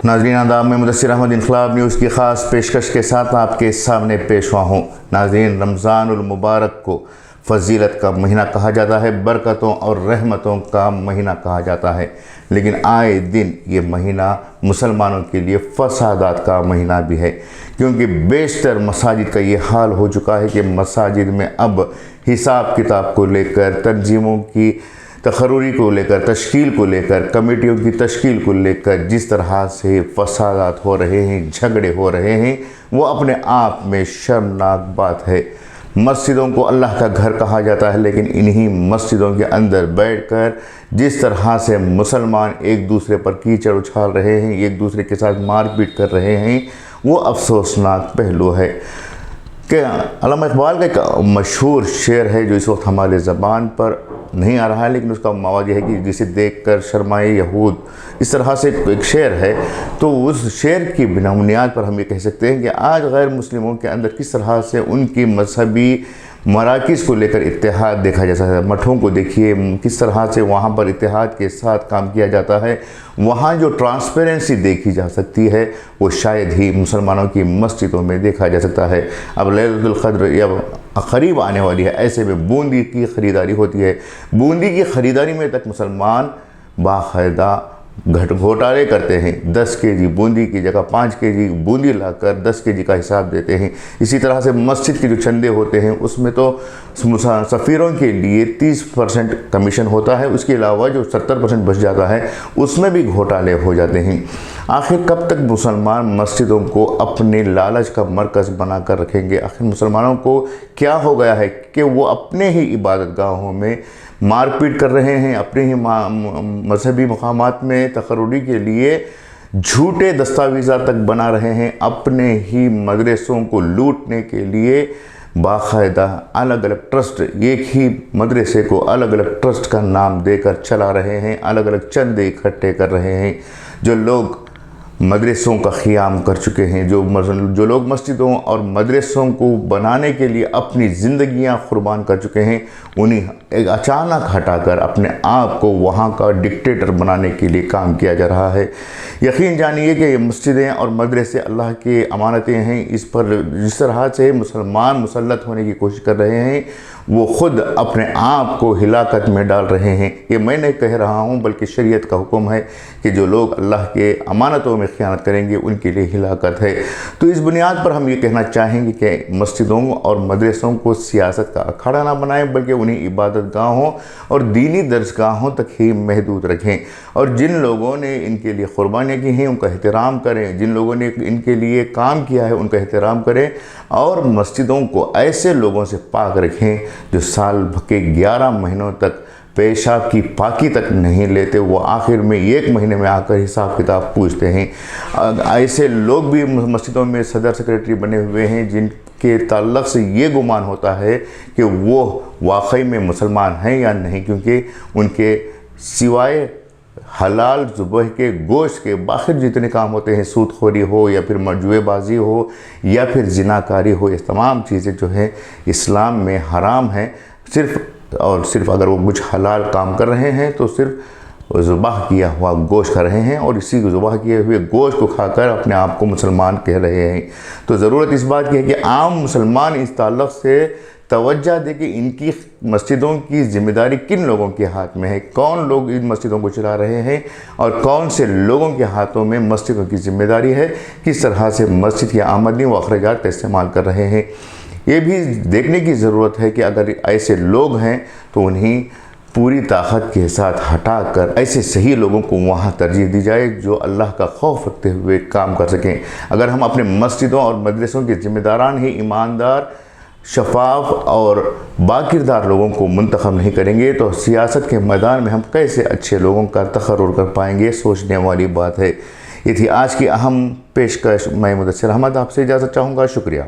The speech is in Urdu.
ناظرین آداب، میں مدثر احمد انقلاب نیوز کی خاص پیشکش کے ساتھ آپ کے سامنے پیش ہوا ہوں۔ ناظرین، رمضان المبارک کو فضیلت کا مہینہ کہا جاتا ہے، برکتوں اور رحمتوں کا مہینہ کہا جاتا ہے، لیکن آئے دن یہ مہینہ مسلمانوں کے لیے فسادات کا مہینہ بھی ہے، کیونکہ بیشتر مساجد کا یہ حال ہو چکا ہے کہ مساجد میں اب حساب کتاب کو لے کر، تنظیموں کی تقرری کو لے کر، تشکیل کو لے کر، کمیٹیوں کی تشکیل کو لے کر جس طرح سے فسادات ہو رہے ہیں، جھگڑے ہو رہے ہیں، وہ اپنے آپ میں شرمناک بات ہے۔ مسجدوں کو اللہ کا گھر کہا جاتا ہے، لیکن انہی مسجدوں کے اندر بیٹھ کر جس طرح سے مسلمان ایک دوسرے پر کیچڑ اچھال رہے ہیں، ایک دوسرے کے ساتھ مار پیٹ کر رہے ہیں، وہ افسوسناک پہلو ہے۔ کہ علامہ اقبال کا ایک مشہور شعر ہے جو اس وقت ہمارے زبان پر نہیں آ رہا ہے، لیکن اس کا مواد یہ ہے کہ جسے دیکھ کر شرمائے یہود، اس طرح سے ایک شعر ہے۔ تو اس شعر کی بنیاد پر ہم یہ کہہ سکتے ہیں کہ آج غیر مسلموں کے اندر کس طرح سے ان کی مذہبی مراکز کو لے کر اتحاد دیکھا جا سکتا ہے۔ مٹھوں کو دیکھیے کس طرح سے وہاں پر اتحاد کے ساتھ کام کیا جاتا ہے، وہاں جو ٹرانسپیرنسی دیکھی جا سکتی ہے وہ شاید ہی مسلمانوں کی مسجدوں میں دیکھا جا سکتا ہے۔ اب لیلۃ القدر یا قریب آنے والی ہے، ایسے میں بوندی کی خریداری ہوتی ہے۔ بوندی کی خریداری میں تک مسلمان باقاعدہ گھوٹالے کرتے ہیں، 10 کے جی بوندی کی جگہ 5 کے جی بوندی لا کر 10 کے جی کا حساب دیتے ہیں۔ اسی طرح سے مسجد کے جو چندے ہوتے ہیں اس میں تو سفیروں کے لیے 30% کمیشن ہوتا ہے، اس کے علاوہ جو 70% بچ جاتا ہے اس میں بھی گھوٹالے ہو جاتے ہیں۔ آخر کب تک مسلمان مسجدوں کو اپنے لالچ کا مرکز بنا کر رکھیں گے؟ آخر مسلمانوں کو کیا ہو گیا ہے کہ وہ اپنے ہی عبادت گاہوں میں مار پیٹ کر رہے ہیں، اپنے ہی مذہبی مقامات میں تقرری کے لیے جھوٹے دستاویزات تک بنا رہے ہیں، اپنے ہی مدرسوں کو لوٹنے کے لیے باقاعدہ الگ الگ ٹرسٹ، ایک ہی مدرسے کو الگ الگ ٹرسٹ کا نام دے کر چلا رہے ہیں، الگ الگ چندے اکٹھے کر رہے ہیں۔ جو لوگ مدرسوں کا قیام کر چکے ہیں، جو لوگ مسجدوں اور مدرسوں کو بنانے کے لیے اپنی زندگیاں قربان کر چکے ہیں، انہیں ایک اچانک ہٹا کر اپنے آپ کو وہاں کا ڈکٹیٹر بنانے کے لیے کام کیا جا رہا ہے۔ یقین جانیے کہ یہ مسجدیں اور مدرسے اللہ کی امانتیں ہیں، اس پر جس طرح سے مسلمان مسلط ہونے کی کوشش کر رہے ہیں وہ خود اپنے آپ کو ہلاکت میں ڈال رہے ہیں۔ یہ میں نہیں کہہ رہا ہوں بلکہ شریعت کا حکم ہے کہ جو لوگ اللہ کے امانتوں میں خیانت کریں گے ان کے لیے ہلاکت ہے۔ تو اس بنیاد پر ہم یہ کہنا چاہیں گے کہ مسجدوں اور مدرسوں کو سیاست کا اکھاڑا نہ بنائیں، بلکہ انہیں عبادت گاہوں اور دینی درسگاہوں تک ہی محدود رکھیں، اور جن لوگوں نے ان کے لیے قربانیاں کی ہیں ان کا احترام کریں، جن لوگوں نے ان کے لیے کام کیا ہے ان کا احترام کریں، اور مسجدوں کو ایسے لوگوں سے پاک رکھیں جو سال کے 11 مہینوں تک پیشاب کی پاکی تک نہیں لیتے، وہ آخر میں 1 مہینے میں آ کر حساب کتاب پوچھتے ہیں۔ ایسے لوگ بھی مسجدوں میں صدر سیکریٹری بنے ہوئے ہیں جن کے تعلق سے یہ گمان ہوتا ہے کہ وہ واقعی میں مسلمان ہیں یا نہیں، کیونکہ ان کے سوائے حلال ذبح کے گوشت کے باقی جتنے کام ہوتے ہیں، سود خوری ہو یا پھر جوئے بازی ہو یا پھر زناکاری ہو، یہ تمام چیزیں جو ہیں اسلام میں حرام ہیں۔ صرف اور صرف اگر وہ کچھ حلال کام کر رہے ہیں تو صرف ذبح کیا ہوا گوشت کھا رہے ہیں، اور اسی ذبح کیے ہوئے گوشت کو کھا کر اپنے آپ کو مسلمان کہہ رہے ہیں۔ تو ضرورت اس بات کی ہے کہ عام مسلمان اس تعلق سے توجہ دے کہ ان کی مسجدوں کی ذمہ داری کن لوگوں کے ہاتھ میں ہے، کون لوگ ان مسجدوں کو چلا رہے ہیں، اور کون سے لوگوں کے ہاتھوں میں مسجدوں کی ذمہ داری ہے، کس طرح سے مسجد کی آمدنی و اخراجات کا استعمال کر رہے ہیں۔ یہ بھی دیکھنے کی ضرورت ہے کہ اگر ایسے لوگ ہیں تو انہیں پوری طاقت کے ساتھ ہٹا کر ایسے صحیح لوگوں کو وہاں ترجیح دی جائے جو اللہ کا خوف رکھتے ہوئے کام کر سکیں۔ اگر ہم اپنے مسجدوں اور مدرسوں کے ذمہ داران ہی ایماندار، شفاف اور باکردار لوگوں کو منتخب نہیں کریں گے تو سیاست کے میدان میں ہم کیسے اچھے لوگوں کا تقرر کر پائیں گے؟ سوچنے والی بات ہے۔ یہ تھی آج کی اہم پیشکش۔ میں مدثر احمد آپ سے اجازت چاہوں گا۔ شکریہ۔